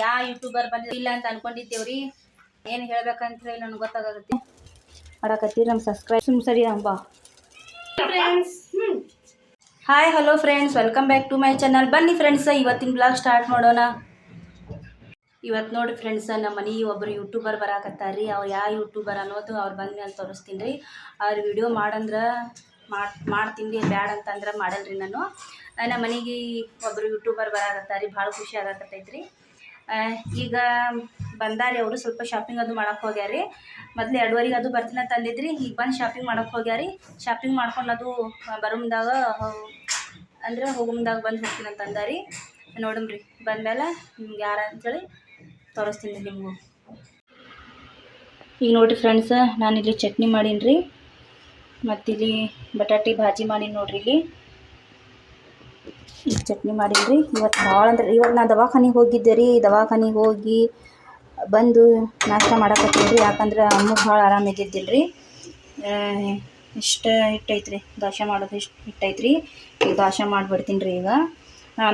ಯಾವ ಯೂಟ್ಯೂಬರ್ ಬಂದಿಲ್ಲ ಅಂತ ಅನ್ಕೊಂಡಿದ್ದೇವ್ರಿ. ಏನು ಹೇಳ್ಬೇಕಂತ ಹೇಳಿ ನನಗೆ ಗೊತ್ತಾಗತ್ತೆ ಮಾಡಕತ್ತೀರಿ ನಮ್ಮ ಸಬ್ಸ್ಕ್ರೈಬ್ ಸರಿ ಅಂಬ friends. Hi hello friends, welcome back to my channel. ಬನ್ನಿ ಫ್ರೆಂಡ್ಸ್, ಇವತ್ತಿನ ಬ್ಲಾಗ್ ಸ್ಟಾರ್ಟ್ ಮಾಡೋಣ. ಇವತ್ತು ನೋಡಿ ಫ್ರೆಂಡ್ಸ್, ನಮ್ಮ ಮನೆ ಒಬ್ಬರು ಯೂಟ್ಯೂಬರ್ ಬರಾಕತ್ತಾರ ರೀ. ಅವ್ರು ಯಾವ ಯೂಟ್ಯೂಬರ್ ಅನ್ನೋದು ಅವ್ರು ಬಂದ ಮೇಲೆ ತೋರಿಸ್ತೀನಿ ರೀ. ಅವ್ರ ವಿಡಿಯೋ ಮಾಡಂದ್ರೆ ಮಾಡ್ತೀನಿ ರೀ, ಬ್ಯಾಡ ಅಂತಂದ್ರೆ ಮಾಡಲ್ರಿ. ನಾನು ನಮ್ಮ ಮನೆಗೆ ಒಬ್ಬರು ಯೂಟ್ಯೂಬರ್ ಬರಾಕತ್ತಾರ ರೀ, ಭಾಳ ಖುಷಿ ಆಗತ್ತೈತ್ರಿ. ಈಗ ಬಂದಾರಿ ಅವರು. ಸ್ವಲ್ಪ ಶಾಪಿಂಗ್ ಅದು ಮಾಡಕ್ಕೆ ಹೋಗ್ಯಾರಿ. ಮೊದಲು 2:15 ಅದು ಬರ್ತೀನಿ ಅಂತ ಅಂದಿದ್ರಿ. ಈಗ ಬಂದು ಶಾಪಿಂಗ್ ಮಾಡಕ್ಕೆ ಹೋಗ್ಯಾರಿ. ಶಾಪಿಂಗ್ ಮಾಡ್ಕೊಂಡು ಅದು ಬರೋ ಮುಂದಾಗ ಅಂದರೆ ಹೋಗೋ ಮುಂದಾಗ ಬಂದು ಹೋಗ್ತೀನಿ ಅಂತ ಅಂದಾರಿ. ನೋಡಮ್ರಿ, ಬಂದಮೇಲೆ ನಿಮ್ಗೆ ಯಾರು ಅಂತೇಳಿ ತೋರಿಸ್ತೀನಿ ನಿಮಗೂ. ಈಗ ನೋಡಿರಿ ಫ್ರೆಂಡ್ಸ್, ನಾನಿಲ್ಲಿ ಚಟ್ನಿ ಮಾಡೀನಿ ರೀ, ಮತ್ತಿಲ್ಲಿ ಬಟಾಟಿ ಭಾಜಿ ಮಾಡೀನಿ ನೋಡ್ರಿ. ಇಲ್ಲಿ ಈಗ ಚಟ್ನಿ ಮಾಡೀನಿ ರೀ. ಇವತ್ತು ಭಾಳ ಅಂದ್ರೆ ಇವತ್ತು ನಾನು ದವಾಖಾನಿಗೆ ಹೋಗಿದ್ದೆ ರೀ. ದವಾಖಾನಿಗೆ ಹೋಗಿ ಬಂದು ನಾಷ್ಟ ಮಾಡಕತ್ತೀನಿ ರೀ. ಯಾಕಂದ್ರೆ ಅಮ್ಮಗೆ ಭಾಳ ಆರಾಮಿದ್ದಿದ್ದಿಲ್ಲ ರೀ. ಇಷ್ಟು ಹಿಟ್ಟೈತ್ರಿ, ದೋಸೆ ಮಾಡೋದು ಇಷ್ಟು ಹಿಟ್ಟೈತ್ರಿ. ಈಗ ದೋಸೆ ಮಾಡಿಬಿಡ್ತೀನಿ ರೀ. ಈಗ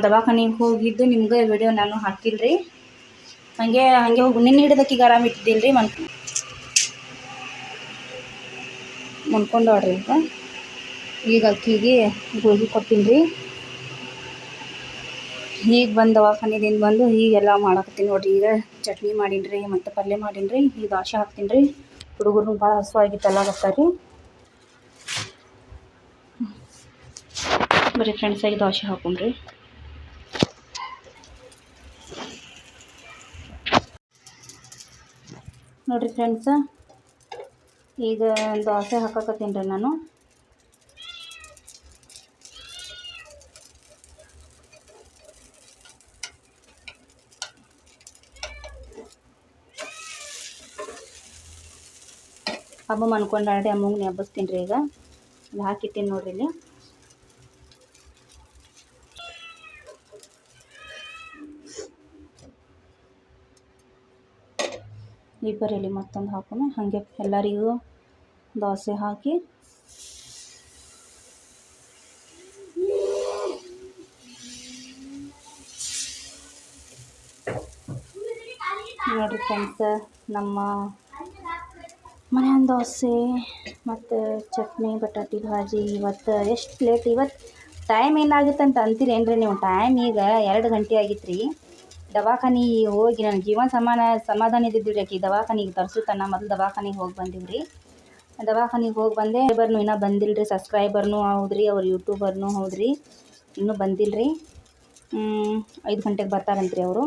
ದವಾಖಾನಿಗೆ ಹೋಗಿದ್ದು ನಿಮ್ಗೆ ವಿಡಿಯೋ ನಾನು ಹಾಕಿಲ್ಲ ರೀ. ಹಾಗೆ ಹೋಗಿ ನಿನ್ನೆ ಹಿಡಿದಕ್ಕಿಗೆ ಆರಾಮ ಇಟ್ಟಿದ್ದಿಲ್ಲ ರೀ. ಮನ್ಕೊಂಡಾಡ್ರಿ. ಈಗ ಅಕ್ಕಿಗೆ ಗೋಧಿ ಕೊಡ್ತೀನಿ ರೀ. ಈಗ ಬಂದು ದವಾಖಾನಿದಿಂದ ಬಂದು ಈಗೆಲ್ಲ ಮಾಡಾಕತ್ತೀನಿ ನೋಡಿರಿ. ಈಗ ಚಟ್ನಿ ಮಾಡೀನಿ ರೀ, ಮತ್ತು ಪಲ್ಯ ಮಾಡೀನಿ ರೀ. ಈಗ ದೋಸೆ ಹಾಕ್ತೀನಿ ರೀ. ಹುಡುಗರು ಭಾಳ ಹಸುವಾಗಿತ್ತಲ್ಲ ಬರ್ತಾರೆ. ಬರೀ ಫ್ರೆಂಡ್ಸ್, ಆಗಿ ದೋಸೆ ಹಾಕೊಂಡ್ರಿ. ನೋಡಿರಿ ಫ್ರೆಂಡ್ಸ, ಈಗ ದೋಸೆ ಹಾಕಕತ್ತೀನಿ ರೀ ನಾನು. ಅಮ್ಮ ಮನ್ಕೊಂಡಾಡಿ ಅಮ್ಮಂಗೆ ನೆಬ್ಬಸ್ತೀನಿ ರೀ. ಈಗ ಇಲ್ಲಿ ಹಾಕಿಟ್ಟಿನಿ ನೋಡ್ರಿ. ಇಲ್ಲಿ ಇಬ್ಬರಲ್ಲಿ ಮತ್ತೊಂದು ಹಾಕೋಣ. ಹಾಗೆ ಎಲ್ಲರಿಗೂ ದೋಸೆ ಹಾಕಿ ನೋಡಿರಿ ಫ್ರೆಂಡ್ಸ್, ನಮ್ಮ ಮನೆಯೊಂದು ದೋಸೆ ಮತ್ತು ಚಟ್ನಿ ಬಟಾಟಿ ಭಾಜಿ. ಇವತ್ತು ಎಷ್ಟು ಲೇಟ್, ಇವತ್ತು ಟೈಮ್ ಏನಾಗಿತ್ತು ಅಂತ ಅಂತೀರೇನ್ರಿ ನೀವು? ಟೈಮ್ ಈಗ 2 ಗಂಟೆ ಆಗಿತ್ತು ರೀ. ದವಾಖಾನೆ ಹೋಗಿ ನನ್ನ ಜೀವನ ಸಮಾಧಾನ ಇದ್ದಿದ್ದು ರೀ. ದವಾಖಾನಿಗೆ ತರಿಸುತ್ತಾನ ಮೊದಲು ದವಾಖಾನಿಗೆ ಹೋಗಿ ಬಂದೀವಿ ರೀ. ದವಾಖಾನಿಗೆ ಹೋಗಿ ಬಂದೆ. ಇನ್ನೂ ಬಂದಿಲ್ಲ ರೀ. ಸಬ್ಸ್ಕ್ರೈಬರ್ನೂ ಹೌದ್ರಿ, ಅವ್ರು ಯೂಟ್ಯೂಬರ್ನೂ ಹೌದ್ರಿ, ಇನ್ನೂ ಬಂದಿಲ್ಲ ರೀ. 5 ಗಂಟೆಗೆ ಬರ್ತಾರಂತ್ರಿ ಅವರು.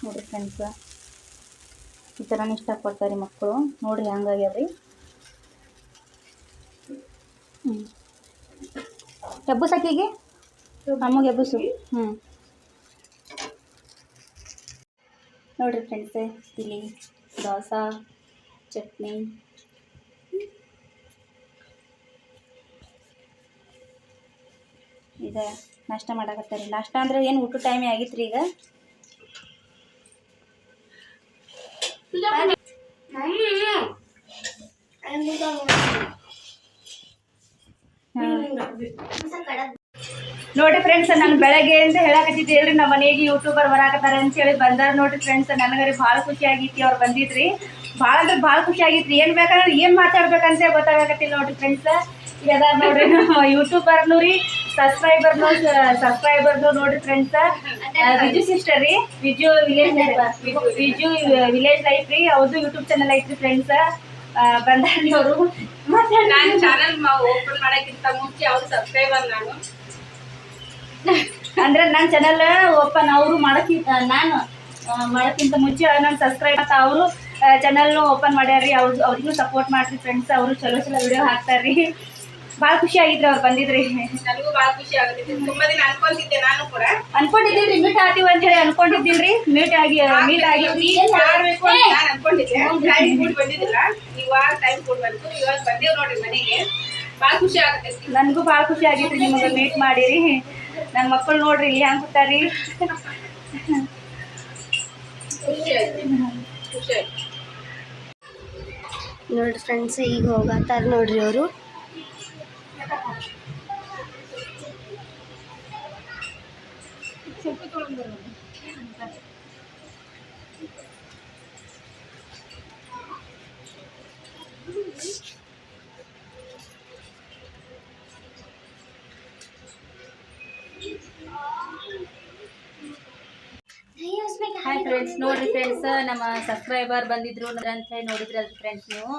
ನೋಡಿರಿ ಫ್ರೆಂಡ್ಸ, ಈ ಥರನೇ ಇಷ್ಟಪಡ್ತಾರೆ ಮಕ್ಕಳು. ನೋಡಿರಿ ಹಂಗಾಗ್ಯಾವ್ರಿ. ಎಬ್ಬಸು ಅಕ್ಕಿಗೆ, ಅಮ್ಮಗೆ ಎಬ್ಬಸು. ನೋಡಿರಿ ಫ್ರೆಂಡ್ಸ್, ಇಲ್ಲಿ ದೋಸೆ ಚಟ್ನಿ ಈಗ ನಾಷ್ಟ ಮಾಡಕತ್ತಾರೆ. ನಾಷ್ಟ ಅಂದರೆ ಏನು ಊಟ ಟೈಮೇ ಆಗಿತ್ತು ರೀ. ಈಗ ನೋಡಿರಿ ಫ್ರೆಂಡ್ಸ್, ನಾನು ಬೆಳಗ್ಗೆಯಿಂದ ಹೇಳಕತ್ತಿದ್ದೆ ಹೇಳ್ರಿ, ನಮ್ಮ ಮನೆಗೆ ಯೂಟ್ಯೂಬರ್ ಬರಾಕತ್ತಾರೆ ಅಂತೇಳಿ ಬಂದಾರ ನೋಡಿರಿ ಫ್ರೆಂಡ್ಸ್. ನನಗೆ ಭಾಳ ಖುಷಿ ಆಗಿತ್ತು ಅವ್ರು ಬಂದಿದ್ರಿ. ಭಾಳ ಅಂದ್ರೆ ಭಾಳ ಖುಷಿ ಆಗಿತ್ತು. ಏನು ಬೇಕಂದ್ರೆ ಏನು ಮಾತಾಡ್ಬೇಕಂತ ಗೊತ್ತಾಗತ್ತಿಲ್ಲ ನೋಡಿರಿ ಫ್ರೆಂಡ್ಸ್. ಈಗ ಅದಾರ ನೋಡ್ರಿ ನಮ್ಮ ಯೂಟ್ಯೂಬರ್ನು ರೀ, ಸಬ್ಸ್ಕ್ರೈಬರ್ನು ನೋಡಿರಿ ಫ್ರೆಂಡ್ಸ್. ವಿಜು ಸಿಸ್ಟರ್ ರೀ, ವಿಜು ವಿಲೇಜ್ ಲೈಫ್ ರೀ, ಅವ್ರದ್ದು ಯೂಟ್ಯೂಬ್ ಚಾನಲ್ ಐತ್ರಿ ಫ್ರೆಂಡ್ಸ್. ಬಂದಾರಿ ಅವರು. ಮತ್ತೆ ನಾನು ಚಾನಲ್ ಓಪನ್ ಮಾಡೋಕ್ಕಿಂತ ಮುಂಚೆ ಅವ್ರು ಸಬ್ಸ್ಕ್ರೈಬರ್. ನಾನು ಅಂದ್ರೆ ನನ್ನ ಚಾನಲ್ ಓಪನ್ ಅವರು ನಾನು ಮಾಡೋಕ್ಕಿಂತ ಮುಂಚೆ ನಾನು ಸಬ್ಸ್ಕ್ರೈಬ್ ಅಂತ ಅವರು ಚಾನಲ್ನು ಓಪನ್ ಮಾಡ್ಯಾರ್ರಿ. ಅವ್ರಿಗೂ ಸಪೋರ್ಟ್ ಮಾಡಿರಿ ಫ್ರೆಂಡ್ಸ್. ಅವರು ಚಲೋ ವಿಡಿಯೋ ಹಾಕ್ತಾರ್ರಿ. ಭಾಳ ಖುಷಿ ಆಗಿದ್ರಿ ಅವ್ರು ಬಂದಿದ್ರಿ. ನನಗೂ ಭಾಳ ಖುಷಿ ಆಗುತ್ತೆ. ತುಂಬಾ ದಿನ ಅನ್ಕೊಂಡಿದ್ದೆ, ನಾನು ಕೂಡ ಅನ್ಕೊಂಡಿದ್ದೀರಿ ಮೀಟ್ ಆಗ್ತೀವಿ ಅಂತ ಹೇಳಿ ಅನ್ಕೊಂಡಿದ್ದೀನ್ರಿ. ಮೀಟ್ ಆಗಿ ಮಾಡಬೇಕು ಅಂತ ನಾನು ಅನ್ಕೊಂಡಿದ್ದೆ. ಟೈಮ್ ಕೂಡ ಬಂದಿದ್ದಿಲ್ಲ. ಇವಾಗ ಟೈಮ್ ಕೂಡ ಬಂತು. ಇವಾಗ ಬಂದೇವ್ ನೋಡ್ರಿ ಮನೆಗೆ. ಭಾಳ ಖುಷಿ ಆಗುತ್ತೆ. ನನಗೂ ಭಾಳ ಖುಷಿ ಆಗಿತ್ತು ನಿಮಗೆ ಮೀಟ್ ಮಾಡಿರಿ. ನನ್ನ ಮಕ್ಕಳು ನೋಡ್ರಿ ಇಲ್ಲಿ ಹ್ಯಾಂಗೆ ಕೂತಾರಿ. ಖುಷಿ ಆಯ್ತು. ನೋಡ್ರಿ ಫ್ರೆಂಡ್ಸ್ ಈಗ ಹೋಗತ್ತಾರ ನೋಡ್ರಿ ಅವರು. ಹಾಯ್ ಫ್ರೆಂಡ್ಸ್, ನೋಡ್ರಿ ಫ್ರೆಂಡ್ಸ್ ನಮ್ಮ ಸಬ್ಸ್ಕ್ರೈಬರ್ ಬಂದಿದ್ರು ಅಂತ ಹೇಳಿ ನೋಡಿದ್ರಲ್ರಿ ಫ್ರೆಂಡ್ಸ್ ನೀವು.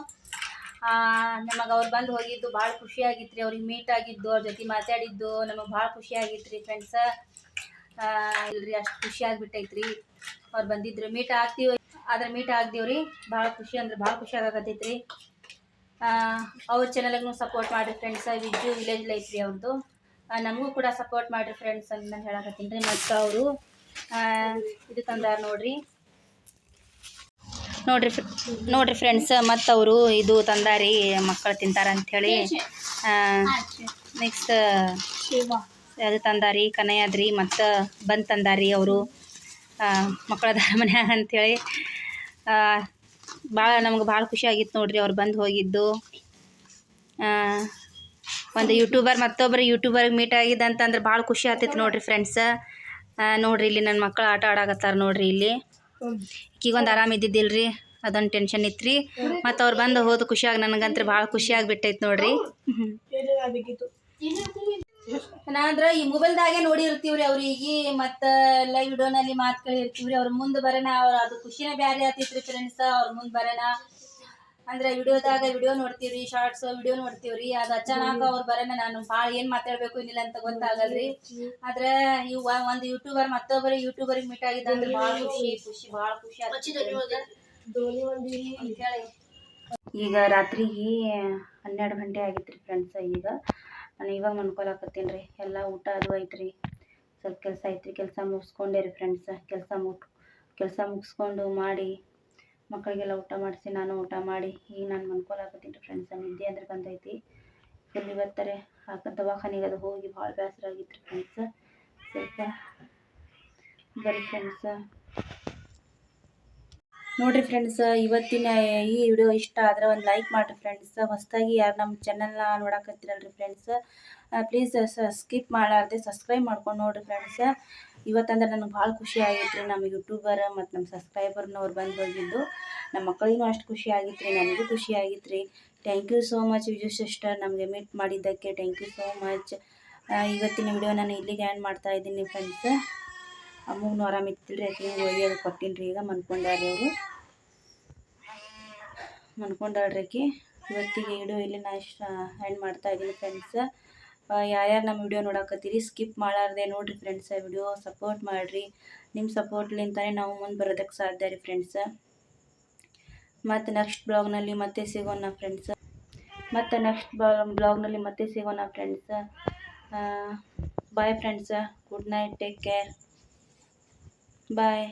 ನಮಗೆ ಅವ್ರು ಬಂದು ಹೋಗಿದ್ದು ಭಾಳ ಖುಷಿ ಆಗಿತ್ತು ರೀ. ಅವ್ರಿಗೆ ಮೀಟ್ ಆಗಿದ್ದು, ಅವ್ರ ಜೊತೆ ಮಾತಾಡಿದ್ದು ನಮಗೆ ಭಾಳ ಖುಷಿ ಆಗಿತ್ತು ರೀ ಫ್ರೆಂಡ್ಸ್. ಇಲ್ರಿ ಅಷ್ಟು ಖುಷಿ ಆಗಿಬಿಟ್ಟೈತ್ರಿ. ಅವ್ರು ಬಂದಿದ್ರು, ಮೀಟ್ ಆಗ್ತೀವಿ ಆದ್ರೆ ಮೀಟ್ ಆಗ್ದೀವ್ರಿ. ಭಾಳ ಖುಷಿ ಅಂದ್ರೆ ಭಾಳ ಖುಷಿ ಆಗಕತ್ತೈತ್ರಿ. ಅವ್ರ ಚಾನಲ್ಗೂ ಸಪೋರ್ಟ್ ಮಾಡಿರಿ ಫ್ರೆಂಡ್ಸ್. ವಿಜ್ಜು ವಿಲೇಜ್ ಲೈಫ್ ರೀ ಅವ್ರದ್ದು. ನಮಗೂ ಕೂಡ ಸಪೋರ್ಟ್ ಮಾಡಿರಿ ಫ್ರೆಂಡ್ಸ್ ಅಂತ ನಾನು ಹೇಳಕತ್ತೀನಿ ರೀ. ಮತ್ತು ಅವರು ಇದು ತಂದಾರ ನೋಡ್ರಿ ಫ್ರೆಂಡ್ಸ್. ಮತ್ತು ಅವರು ಇದು ತಂದಾರಿ, ಮಕ್ಕಳು ತಿಂತಾರ ಅಂಥೇಳಿ. ನೆಕ್ಸ್ಟ್ ಅದು ತಂದಾರಿ ಕನಯಾದ್ರಿ, ಮತ್ತು ಬಂದು ತಂದಾರಿ ಅವರು ಮಕ್ಕಳದ ಮನ್ಯಾಗ ಅಂಥೇಳಿ. ನಮ್ಗೆ ಭಾಳ ಖುಷಿ ಆಗಿತ್ತು ನೋಡ್ರಿ ಅವ್ರು ಬಂದು ಹೋಗಿದ್ದು. ಒಂದು ಯೂಟ್ಯೂಬರ್ ಮತ್ತೊಬ್ಬರು ಯೂಟ್ಯೂಬರ್ಗೆ ಮೀಟ್ ಆಗಿದ್ದು ಅಂತಂದ್ರೆ ಭಾಳ ಖುಷಿ ಆಗ್ತೈತಿ ನೋಡ್ರಿ ಫ್ರೆಂಡ್ಸ್. ನೋಡ್ರಿ ಇಲ್ಲಿ ನನ್ನ ಮಕ್ಕಳು ಆಟ ಆಡಾಕತ್ತಾರ ನೋಡ್ರಿ. ಇಲ್ಲಿ ಈಗೊಂದು ಆರಾಮ ಇದ್ದಿದ್ದಿಲ್ರಿ, ಅದೊಂದು ಟೆನ್ಷನ್ ಇತ್ತು ರೀ. ಮತ್ತು ಅವ್ರು ಬಂದು ಹೋದ ಖುಷಿಯಾಗಿ ನನಗಂತ್ರ ಭಾಳ ಖುಷಿ ಆಗಿಬಿಟ್ಟೈತೆ ನೋಡ್ರಿ. ನಾನಂದ್ರೆ ಈ ಮೊಬೈಲ್ದಾಗೆ ನೋಡಿರ್ತೀವ್ರಿ ಅವ್ರಿಗೆ, ಮತ್ತು ಲೈವ್ ವಿಡಿಯೋನಲ್ಲಿ ಮಾತು ಕೇಳಿರ್ತೀವ್ರಿ. ಅವ್ರ ಮುಂದೆ ಬರೋಣ ಅದು ಖುಷಿನೇ ಬೇರೆ ಆಗ್ತೈತ್ರಿ ಫ್ರೆಂಡ್ಸ್. ಅವ್ರ ಮುಂದೆ ಬರೋಣ ಅಂದ್ರೆ ವಿಡಿಯೋದಾಗ ವಿಡಿಯೋ ನೋಡ್ತೀವ್ರಿ, ಶಾರ್ಟ್ಸ್ ವಿಡಿಯೋ ನೋಡ್ತೀವ್ರಿ. ಅದು ಅಚಾನಕ್ ಅವ್ರು ಬರೋಣ ನಾನು ಭಾಳ ಏನು ಮಾತಾಡಬೇಕು ಏನಿಲ್ಲ ಅಂತ ಗೊತ್ತಾಗಲ್ರಿ. ಆದ್ರೆ ಇವು ಒಂದು ಯೂಟ್ಯೂಬರ್ ಮತ್ತೊಬ್ಬರು ಯೂಟ್ಯೂಬರಿಗೆ ಮೀಟ್ ಆಗಿದ್ದಂದ್ರೆ ಭಾಳ ಭಾಳ ಖುಷಿ ಆಗ್ತೈತಿ. ಈಗ ರಾತ್ರಿಗೆ 12 ಗಂಟೆ ಆಗಿತ್ತು ಫ್ರೆಂಡ್ಸ್. ಈಗ ನಾನು ಇವಾಗ ಮನ್ಕೊಳಕತ್ತೀನಿ ರೀ. ಎಲ್ಲ ಊಟ ಅದು ಐತ್ರಿ, ಸ್ವಲ್ಪ ಕೆಲಸ ಐತ್ರಿ. ಕೆಲಸ ಮುಗಿಸ್ಕೊಂಡೆ ರೀ ಫ್ರೆಂಡ್ಸ್. ಕೆಲಸ ಮುಗಿಸ್ಕೊಂಡು ಮಾಡಿ ಮಕ್ಕಳಿಗೆಲ್ಲ ಊಟ ಮಾಡಿಸಿ ನಾನು ಊಟ ಮಾಡಿ ಈಗ ನಾನು ಮನ್ಕೊಳಕತ್ತೀನಿ ರೀ ಫ್ರೆಂಡ್ಸ್. ನಿದ್ದೆ ಅಂದ್ರೆ ಬಂದೈತಿ ಫುಲ್. ಇವತ್ತಾರೆ ದವಾಖಾನೆಗೆ ಅದು ಹೋಗಿ ಭಾಳ ಬೇಸರ ಆಗಿತ್ತು ರೀ ಫ್ರೆಂಡ್ಸ್. ಸ್ವಲ್ಪ ಬರೀ ಫ್ರೆಂಡ್ಸ್ ನೋಡಿರಿ ಫ್ರೆಂಡ್ಸ್, ಇವತ್ತಿನ ಈ ವಿಡಿಯೋ ಇಷ್ಟ ಆದರೆ ಒಂದು ಲೈಕ್ ಮಾಡಿರಿ ಫ್ರೆಂಡ್ಸ್. ಹೊಸದಾಗಿ ಯಾರು ನಮ್ಮ ಚಾನಲ್ನ ನೋಡಕತ್ತಿರಲ್ರಿ ಫ್ರೆಂಡ್ಸ್, ಪ್ಲೀಸ್ ಸ್ಕಿಪ್ ಮಾಡಾರ್ದೆ ಸಬ್ಸ್ಕ್ರೈಬ್ ಮಾಡ್ಕೊಂಡು ನೋಡಿರಿ ಫ್ರೆಂಡ್ಸ್. ಇವತ್ತಂದ್ರೆ ನನಗೆ ಭಾಳ ಖುಷಿ ಆಗಿತ್ತು ರೀ. ನಮ್ಮ ಯೂಟ್ಯೂಬರ್ ಮತ್ತು ನಮ್ಮ ಸಬ್ಸ್ಕ್ರೈಬರ್ನವ್ರು ಬಂದು ಹೋಗಿದ್ದು. ನಮ್ಮ ಮಕ್ಕಳಿಗೂ ಅಷ್ಟು ಖುಷಿ ಆಗಿತ್ತು ರೀ, ನನಗೂ ಖುಷಿ ಆಗಿತ್ತು ರೀ. Thank you so much Viju sister, ನಮಗೆ ಮೀಟ್ ಮಾಡಿದ್ದಕ್ಕೆ ಥ್ಯಾಂಕ್ ಯು ಸೋ ಮಚ್. ಇವತ್ತಿನ ವಿಡಿಯೋ ನಾನು ಇಲ್ಲಿಗೆ ಆ್ಯಂಡ್ ಮಾಡ್ತಾ ಇದ್ದೀನಿ ಫ್ರೆಂಡ್ಸ್. ಅಮ್ಮಗೂ ಆರಾಮಿತ್ತಿಲ್ಲ ರೀ, ಆಕೆಗೆ ಒಯ್ಯೋದು ಕೊಟ್ಟಿನಿ ರೀ. ಈಗ ಮನ್ಕೊಂಡಾರಿ ಅವರು, ಮನ್ಕೊಂಡಾಳ್ರಿ ಆಕೆ. ಇವತ್ತಿಗೆ ವಿಡಿಯೋ ಇಲ್ಲಿ ನಾನು ಆ್ಯಂಡ್ ಮಾಡ್ತಾ ಇದ್ದೀನಿ ಫ್ರೆಂಡ್ಸ್. ಯಾರ್ಯಾರು ನಮ್ಮ ವಿಡಿಯೋ ನೋಡಕತ್ತೀರಿ ಸ್ಕಿಪ್ ಮಾಡಾರ್ದೆ ನೋಡಿರಿ ಫ್ರೆಂಡ್ಸ್. ವಿಡಿಯೋ ಸಪೋರ್ಟ್ ಮಾಡಿರಿ. ನಿಮ್ಮ ಸಪೋರ್ಟ್ಲಿಂತಾನೆ ನಾವು ಮುಂದೆ ಬರೋದಕ್ಕೆ ಸಾಧ್ಯ ರೀ ಫ್ರೆಂಡ್ಸ್. ಮತ್ತು ನೆಕ್ಸ್ಟ್ ಬ್ಲಾಗ್ನಲ್ಲಿ ಮತ್ತೆ ಸಿಗೋಣ friends. Bye friends. Good night, take care, ಬಾಯ್.